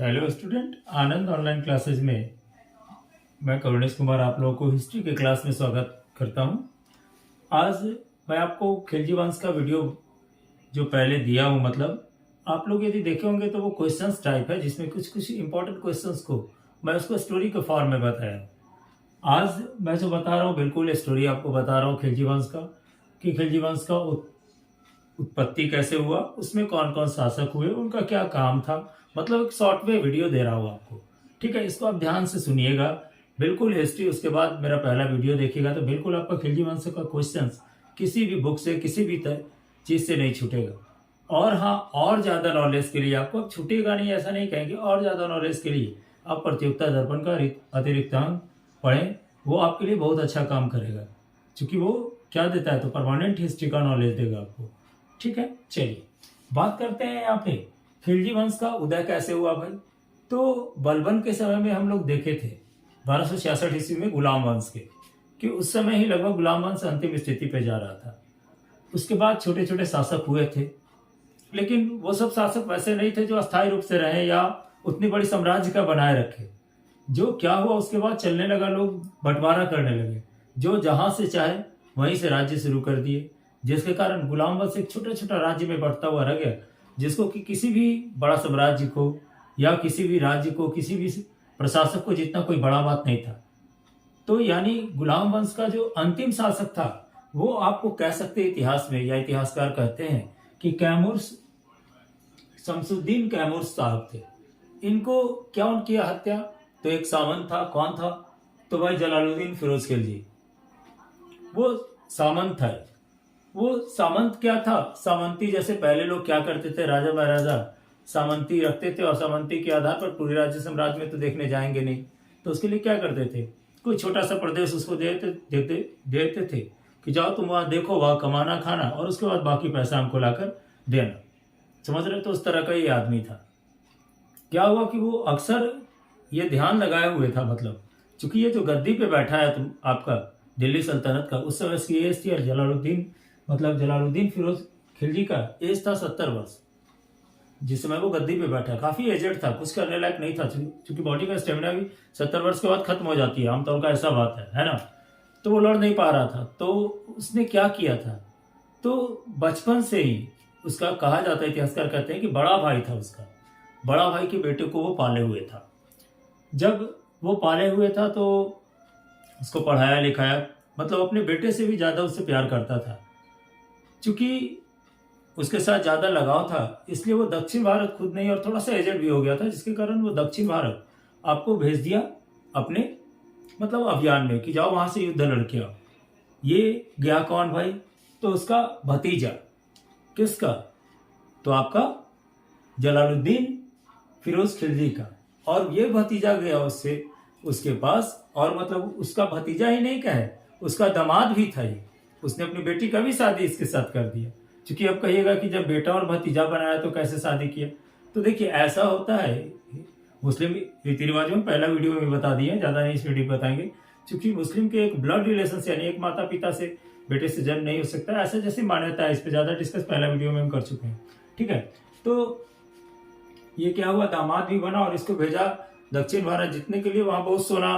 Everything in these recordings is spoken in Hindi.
हेलो स्टूडेंट, आनंद ऑनलाइन क्लासेस में मैं करुणेश कुमार आप लोगों को हिस्ट्री के क्लास में स्वागत करता हूं। आज मैं आपको खिलजी वंश का वीडियो जो पहले दिया हूं, मतलब आप लोग यदि देखे होंगे तो वो क्वेश्चंस टाइप है, जिसमें कुछ कुछ इंपॉर्टेंट क्वेश्चंस को मैं उसको स्टोरी के फॉर्म में बताया। आज मैं जो बता रहा हूँ बिल्कुल स्टोरी आपको बता रहा हूँ खिलजी वंश का, कि खिलजी वंश का उत्पत्ति कैसे हुआ, उसमें कौन कौन शासक हुए, उनका क्या काम था। मतलब एक शॉर्ट में वीडियो दे रहा हूँ आपको, ठीक है। इसको आप ध्यान से सुनिएगा, बिल्कुल हिस्ट्री। उसके बाद मेरा पहला वीडियो देखिएगा तो बिल्कुल आपका खिलजी वंश का क्वेश्चन किसी भी बुक से किसी भी चीज से नहीं छूटेगा। और हाँ, और ज्यादा नॉलेज के लिए आपको अब छूटेगा नहीं, ऐसा नहीं कहेंगे। और ज्यादा नॉलेज के लिए आप प्रतियोगिता दर्पण का अतिरिक्त अंक पढ़ें, वो आपके लिए बहुत अच्छा काम करेगा, क्योंकि वो क्या देता है तो परमानेंट हिस्ट्री का नॉलेज देगा आपको, ठीक है। चलिए बात करते हैं यहाँ पे खिलजी वंश का उदय कैसे हुआ भाई। तो बलबन के समय में हम लोग देखे थे 1266 ईस्वी में गुलाम वंश के, कि उस समय ही लगभग गुलाम वंश अंतिम स्थिति पे जा रहा था। उसके बाद छोटे छोटे शासक हुए थे, लेकिन वो सब शासक वैसे नहीं थे जो अस्थायी रूप से रहे या उतनी बड़ी साम्राज्य का बनाए रखे। जो क्या हुआ उसके बाद चलने लगा, लोग बंटवारा करने लगे, जो जहां से चाहे वहीं से राज्य शुरू कर दिए, जिसके कारण गुलाम वंश एक छोटा छोटा राज्य में बढ़ता हुआ रह गया, जिसको कि किसी भी बड़ा साम्राज्य को या किसी भी राज्य को किसी भी प्रशासक को जितना कोई बड़ा बात नहीं था। तो यानी गुलाम वंश का जो अंतिम शासक था वो आपको कह सकते इतिहास में, या इतिहासकार कहते हैं कि कैमूर शमसुद्दीन कैमूर साहब थे। इनको क्या उनकी हत्या, तो एक सामंत था, कौन था तो भाई जलालुद्दीन फिरोज खिलजी, वो सामंत था। वो सामंत क्या था, सामंती जैसे पहले लोग क्या करते थे, राजा महाराजा सामंती रखते थे और सामंती के आधार पर पूरे राज्य साम्राज्य में तो देखने जाएंगे नहीं, तो उसके लिए क्या करते थे, कोई छोटा सा प्रदेश उसको देते थे कि जाओ तुम वहां देखो, वहां कमाना खाना, और उसके बाद बाकी पैसा हमको लाकर देना। समझ रहे, तो उस तरह का ये आदमी था। क्या हुआ कि वो अक्सर ये ध्यान लगाए हुए था, मतलब चूंकि ये जो गद्दी पे बैठा है तुम आपका दिल्ली सल्तनत का, उस समय इसकी एज थी, और जलालुद्दीन फिरोज खिलजी का एज था 70 वर्ष जिस समय वो गद्दी पे बैठा। काफी एजेड था, कुछ करने लायक नहीं था, क्योंकि बॉडी का स्टेमिना भी 70 वर्ष के बाद खत्म हो जाती है, आमतौर का ऐसा बात है ना। तो वो लड़ नहीं पा रहा था, तो उसने क्या किया था, तो बचपन से ही उसका कहा जाता है, इतिहासकार कहते हैं कि बड़ा भाई था उसका, बड़ा भाई के बेटे को वो पाले हुए था। जब वो पाले हुए था तो उसको पढ़ाया लिखाया, मतलब अपने बेटे से भी ज्यादा उससे प्यार करता था। चूंकि उसके साथ ज्यादा लगाव था, इसलिए वो दक्षिण भारत खुद नहीं और थोड़ा सा एजेड भी हो गया था, जिसके कारण वो दक्षिण भारत आपको भेज दिया अपने मतलब अभियान में, कि जाओ वहां से युद्ध लड़के आओ। ये गया कौन भाई, तो उसका भतीजा। किसका, तो आपका जलालुद्दीन फिरोज खिलजी का। और ये भतीजा गया उससे उसके पास, और मतलब उसका भतीजा ही नहीं कहे, उसका दामाद भी था ये। उसने अपनी बेटी का भी शादी इसके साथ कर दिया। क्योंकि अब कहिएगा कि जब बेटा और भतीजा बनाया तो कैसे शादी किया, तो देखिए ऐसा होता है मुस्लिम रीति रिवाजों में, पहला वीडियो में बता दिया, ज्यादा नहीं इस वीडियो में बताएंगे। क्योंकि मुस्लिम के एक ब्लड रिलेशन से, यानी एक माता पिता से बेटे से जन्म नहीं हो सकता, ऐसा जैसी मान्यता है। इस पर ज्यादा डिस्कस पहला वीडियो में हम कर चुके हैं, ठीक है। तो ये क्या हुआ, दामाद भी बना और इसको भेजा दक्षिण भारत जीतने के लिए। वहां बहुत सोना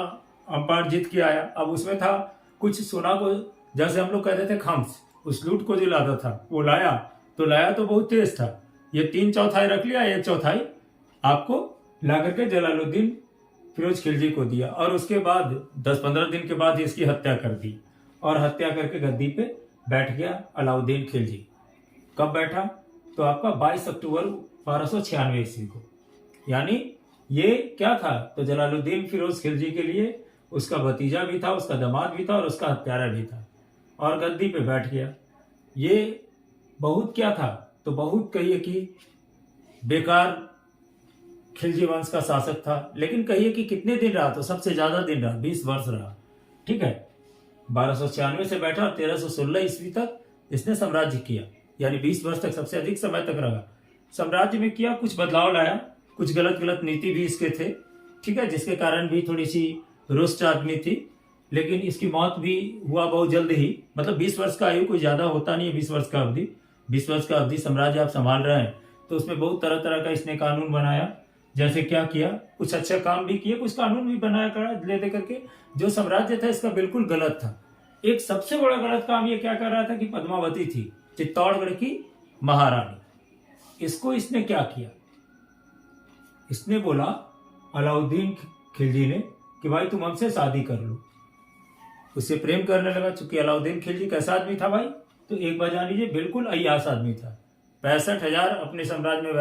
अंपायर जीत के आया। अब उसमें था कुछ सोना को, जैसे हम लोग कहते थे खम्स, उस लूट को जो लाता था वो लाया तो बहुत तेज था। ये 3/4 रख लिया, 1/4 आपको ला करके जलालुद्दीन फिरोज खिलजी को दिया। और उसके बाद 10-15 दिन के बाद इसकी हत्या कर दी, और हत्या करके गद्दी पे बैठ गया अलाउद्दीन खिलजी। कब बैठा, तो आपका 22 अक्टूबर 1296 ईस्वी को। यानी ये क्या था, तो जलालुद्दीन फिरोज खिलजी के लिए उसका भतीजा भी था, उसका दामाद भी था और उसका हत्यारा भी था, और गद्दी पे बैठ गया। ये बहुत क्या था, तो बहुत कहिए कि बेकार खिलजी वंश का शासक था। लेकिन कहिए कि कितने दिन रहा, तो सबसे ज्यादा दिन रहा, 20 वर्ष रहा, ठीक है। 1296 से बैठा और 1316 ईस्वी तक इसने साम्राज्य किया, यानी 20 वर्ष तक सबसे अधिक समय तक रहा। साम्राज्य में किया, कुछ बदलाव लाया, कुछ गलत गलत नीति भी इसके थे, ठीक है, जिसके कारण भी थोड़ी सी रुष्ट आदमी थी। लेकिन इसकी मौत भी हुआ बहुत जल्द ही, मतलब 20 वर्ष का आयु कोई ज्यादा होता नहीं है। 20 वर्ष का अवधि, 20 वर्ष का अवधि साम्राज्य आप संभाल रहे हैं, तो उसमें बहुत तरह तरह का इसने कानून बनाया, जैसे क्या किया, कुछ अच्छा काम भी किए, कुछ कानून भी बनाया करा ले दे करके। जो साम्राज्य था इसका बिल्कुल गलत था। एक सबसे बड़ा गलत काम ये क्या कर रहा था कि पद्मावती थी चित्तौड़गढ़ की महारानी, इसको इसने क्या किया, इसने बोला अलाउद्दीन खिलजी ने कि भाई तुम हमसे शादी कर लो। उससे प्रेम करने लगा। चूंकि अलाउद्दीन खिलजी कैसा आदमी था भाई, तो एक बार जान लीजिए बिल्कुल अय्याश आदमी था। 65,000 अपने साम्राज्य में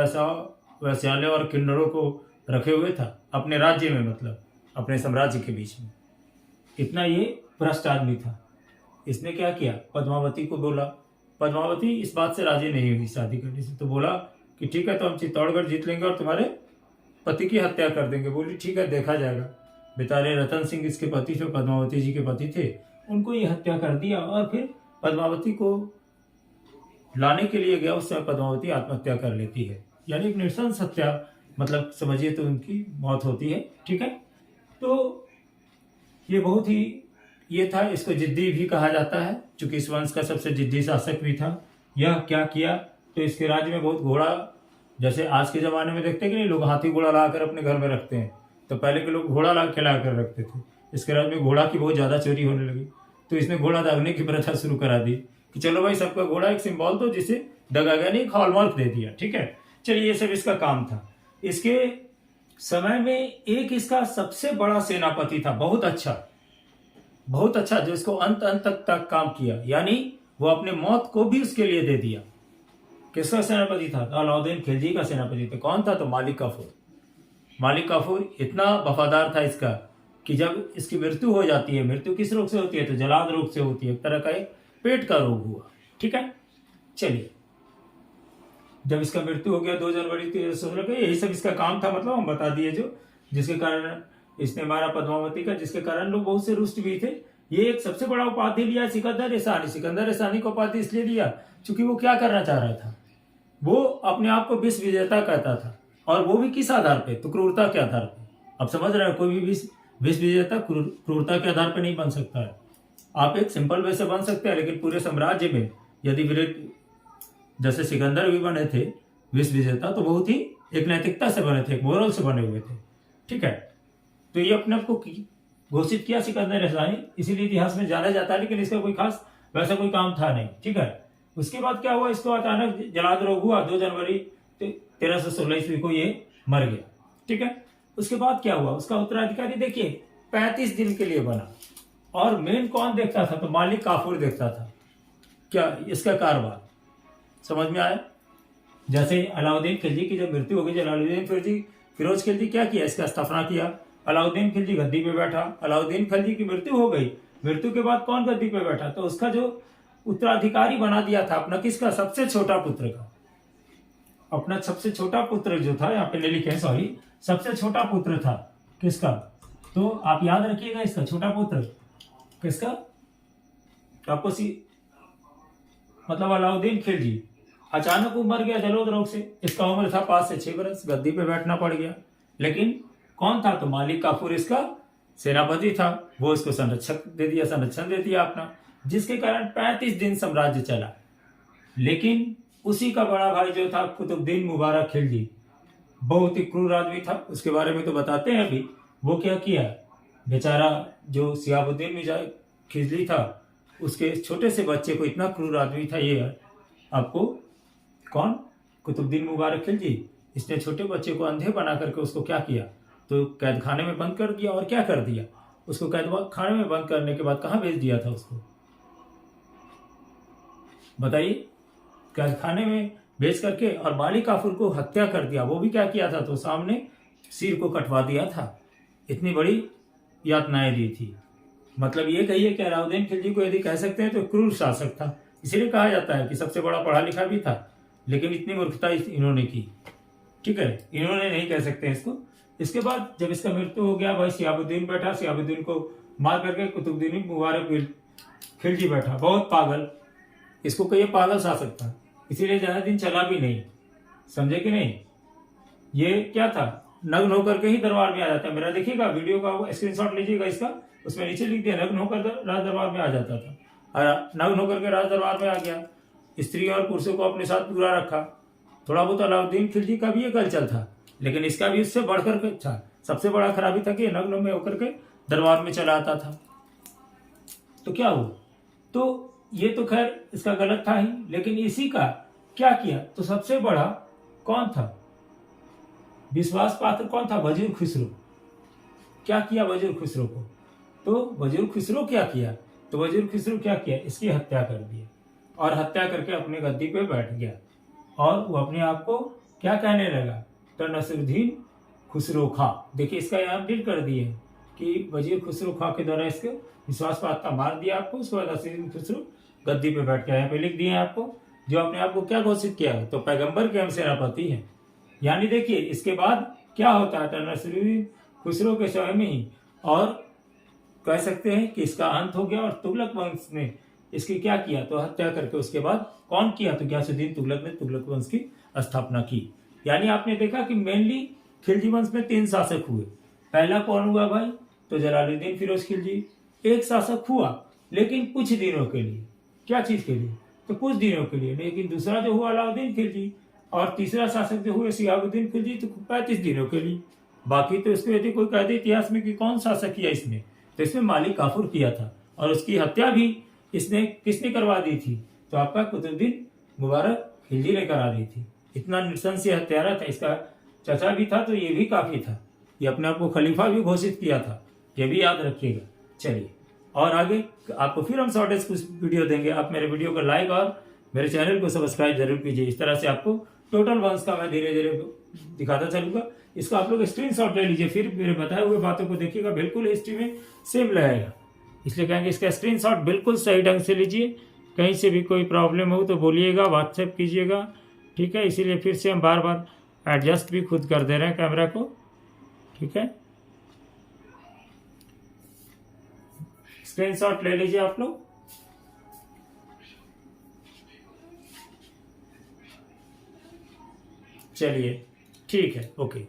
वैश्यालय और किन्नरों को रखे हुए था अपने राज्य में, मतलब अपने साम्राज्य के बीच में। इतना ये भ्रष्ट आदमी था। इसने क्या किया, पद्मावती को बोला। पद्मावती इस बात से राजी नहीं हुई शादी करने से, तो बोला कि ठीक है तो हम चित्तौड़गढ़ जीत लेंगे और तुम्हारे पति की हत्या कर देंगे। बोली ठीक है देखा जाएगा। बेचारे रतन सिंह इसके पति थे, पद्मावती जी के पति थे, उनको ये हत्या कर दिया। और फिर पद्मावती को लाने के लिए गया, उस समय पद्मावती आत्महत्या कर लेती है। यानी एक नृशंस हत्या, मतलब समझिए तो उनकी मौत होती है। ठीक है, तो ये बहुत ही ये था, इसको जिद्दी भी कहा जाता है, चूंकि इस वंश का सबसे जिद्दी शासक भी था। यह क्या किया, तो इसके राज्य में बहुत घोड़ा, जैसे आज के जमाने में देखते कि नहीं लोग हाथी घोड़ा लाकर अपने घर में रखते हैं, तो पहले के लोग घोड़ा ला के लाकर रखते थे। इसके राज्य में घोड़ा की बहुत ज्यादा चोरी होने लगी, तो इसने घोड़ा दागने की प्रथा शुरू करा दी कि चलो भाई सबका घोड़ा एक सिंबल दो जिसे दगा गया नहीं, हॉलमार्क दे दिया। ठीक है, चलिए ये सब इसका काम था। इसके समय में एक इसका सबसे बड़ा सेनापति था, बहुत अच्छा, जो इसको अंत तक काम किया, यानी वो अपने मौत को भी उसके लिए दे दिया। किसका सेनापति था, अलाउद्दीन खिलजी का सेनापति था। कौन था, तो मालिक काफूर। मालिक काफूर इतना वफादार था इसका कि जब इसकी मृत्यु हो जाती है, मृत्यु किस रोग से होती है, तो जलाद रोग से होती है, एक तरह का एक पेट का रोग हुआ। ठीक है, चलिए जब इसका मृत्यु हो गया 2 जनवरी 1316 को, यही सब इसका काम था, मतलब हम बता दिए जो जिसके कारण इसने मारा पद्मावती का, जिसके कारण लोग बहुत से रुष्ट भी थे। ये एक सबसे बड़ा उपाधि लिया सिकंदर एहसानी को उपाधि इसलिए लिया क्योंकि वो क्या करना चाह रहा था, वो अपने आप को विश्व विजेता कहता था, और वो भी किस आधार पे, तो क्रूरता के आधार पे। अब समझ रहे हैं, कोई भी विश्व विजेता क्रूरता के आधार पे नहीं बन सकता है। आप एक सिंपल वे से बन सकते हैं, लेकिन पूरे साम्राज्य में यदि जैसे सिकंदर भी बने थे विश्व विजेता, तो बहुत ही एक नैतिकता से बने थे, एक मोरल से बने हुए थे। ठीक है, तो ये अपने आप को घोषित किया सिकंदर एहसानी, इसीलिए इतिहास में जाना जाता है, लेकिन इसका कोई खास वैसा कोई काम था नहीं। ठीक है, उसके बाद क्या हुआ, इसको अचानक जलाद रोग हुआ 2 जनवरी 1316 ईस्वी को ये मर गया। ठीक है, उसके बाद क्या हुआ, उसका उत्तराधिकारी देखिए 35 दिन के लिए बना, और मेन कौन देखता था, तो मालिक काफूर देखता था क्या इसका कारोबार। समझ में आया। जैसे अलाउद्दीन खिलजी की जब मृत्यु हो गई, जलालुद्दीन फिरोज खिलजी क्या किया, इसका स्थापना किया। अलाउद्दीन खिलजी गद्दी पे बैठा। अलाउद्दीन खिलजी की मृत्यु हो गई, मृत्यु के बाद कौन गद्दी पे बैठा, तो उसका जो उत्तराधिकारी बना दिया था अपना, किसका, सबसे छोटा पुत्र का। अपना सबसे छोटा पुत्र जो था, यहाँ पे ले लिखे, सॉरी, सबसे छोटा पुत्र था किसका, तो आप याद रखिएगा, इसका छोटा पुत्र किसका, आपको मतलब अलाउद्दीन खिलजी अचानक वो मर गया जलोद रोग से। इसका उम्र था 5 से 6 बरस, गद्दी पे बैठना पड़ गया। लेकिन कौन था, तो मालिक काफूर इसका सेनापति था, वो इसको संरक्षण दे दिया अपना, जिसके कारण 35 दिन साम्राज्य चला। लेकिन उसी का बड़ा भाई जो था कुतुबुद्दीन मुबारक खिलजी, बहुत ही क्रूर आदमी था, उसके बारे में तो बताते हैं अभी। वो क्या किया, बेचारा जो शिहाबुद्दीन मिर्जा खिलजी था, उसके छोटे से बच्चे को, इतना क्रूर आदमी था ये, आपको कौन, कुतुबुद्दीन मुबारक खिलजी, इसने छोटे बच्चे को अंधे बना करके उसको क्या किया, तो कैद खाने में बंद कर दिया। और क्या कर दिया, उसको कैद खाने में बंद करने के बाद कहाँ भेज दिया था उसको, बताइए, कैद खाने में भेज करके, और मालिक काफूर को हत्या कर दिया। वो भी क्या किया था, तो सामने सिर को कटवा दिया था। इतनी बड़ी यातनाएं दी थी। मतलब ये कहिए कि अलाउद्दीन खिलजी को यदि कह सकते हैं तो क्रूर शासक था, इसीलिए कहा जाता है कि सबसे बड़ा पढ़ा लिखा भी था, लेकिन इतनी मूर्खता इन्होंने की। ठीक है, इन्होंने नहीं कह सकते इसको। इसके बाद जब इसका मृत्यु हो गया, भाई शिहाबुद्दीन बैठा, शिहाबुद्दीन को मार करके कुतुबुद्दीन मुबारक खिलजी बैठा, बहुत पागल, इसको कहिए पागल शासक था, इसीलिए ज्यादा दिन चला भी नहीं, समझे कि नहीं। ये क्या था, नग्न होकर के ही दरबार में आ जाता है। मेरा देखिएगा वीडियो का स्क्रीनशॉट लीजिएगा इसका, उसमें नीचे लिख दिया नग्न होकर राज दरबार में आ जाता था, और नग्न होकर के राज दरबार में आ गया। स्त्री और पुरुषों को अपने साथ पूरा रखा। थोड़ा बहुत अलाउद्दीन खिलजी का भी ये कल्चर था, लेकिन इसका भी उससे बढ़कर के था। सबसे बड़ा खराबी था कि नग्न में होकर के दरबार में चला आता था। तो क्या हुआ, तो ये तो खैर इसका गलत था ही, लेकिन इसी का क्या किया, तो सबसे बड़ा कौन था, विश्वास पात्र कौन था, वजीर खुसरो। क्या किया वजीर खुसरो को, तो वजीर खुसरो क्या किया, तो वजीर खुसरो क्या किया, इसकी हत्या कर दी और हत्या करके अपने गद्दी पे बैठ गया और वो अपने आप को क्या कहने लगा, तो नसीरुद्दीन खुसरो खा। देखिए इसका यहाँ डिल कर दिए कि वजीर खुसरो खा के द्वारा इसके विश्वास पात्रता मार दिया आपको, उसके बाद नसीरुद्दीन खुसरो गद्दी पे बैठ गया। यहाँ पे लिख दिए आपको, जो अपने आप को क्या घोषित किया, तो पैगंबर के हम सेनापति हैं। यानी देखिए इसके बाद क्या होता है, तो नसीरुद्दीन खुसरो के समय में ही और कह सकते हैं कि इसका अंत हो गया और तुगलक वंश ने इसकी क्या किया, तो हत्या करके उसके बाद कौन किया, तो गयासुद्दीन तुगलक ने तुगलक वंश की स्थापना की। यानी आपने देखा कि मेनली खिलजी वंश में 3 शासक हुए। पहला कौन हुआ भाई, तो जलालुद्दीन फिरोज खिलजी। एक शासक हुआ लेकिन कुछ दिनों के लिए, क्या चीज के लिए, तो कुछ दिनों के लिए। लेकिन दूसरा जो हुआ अलाउद्दीन खिलजी, और तीसरा शासक जो हुए शिहाबुद्दीन खिलजी, तो 35 दिनों के लिए। बाकी तो इसको यदि कोई कह दे इतिहास में कि कौन शासक किया इसने, तो इसमें मालिक काफूर किया था और उसकी हत्या भी इसने किसने करवा दी थी, तो आपका कुतुबुद्दीन मुबारक खिलजी ने करा दी थी। इतना नृशंस हत्यारा था, इसका चचा भी था तो ये भी काफी था, ये अपने आप को खलीफा भी घोषित किया था, ये भी याद रखिएगा। चलिए और आगे आपको फिर हम शॉर्टेज कुछ वीडियो देंगे। आप मेरे वीडियो को लाइक और मेरे चैनल को सब्सक्राइब जरूर कीजिए। इस तरह से आपको टोटल वंश का मैं धीरे धीरे दिखाता चलूंगा। इसका आप लोग स्क्रीनशॉट ले लीजिए, फिर मेरे बताए हुए बातों को देखिएगा, बिल्कुल हिस्ट्री में सेम लगेगा। इसलिए कहेंगे इसका स्क्रीनशॉट बिल्कुल सही ढंग से लीजिए। कहीं से भी कोई प्रॉब्लम हो तो बोलिएगा, व्हाट्सएप कीजिएगा, ठीक है। इसीलिए फिर से हम बार बार एडजस्ट भी खुद कर दे रहे हैं कैमरा को, ठीक है। स्क्रीनशॉट ले लीजिए आप लोग। चलिए ठीक है, ओके।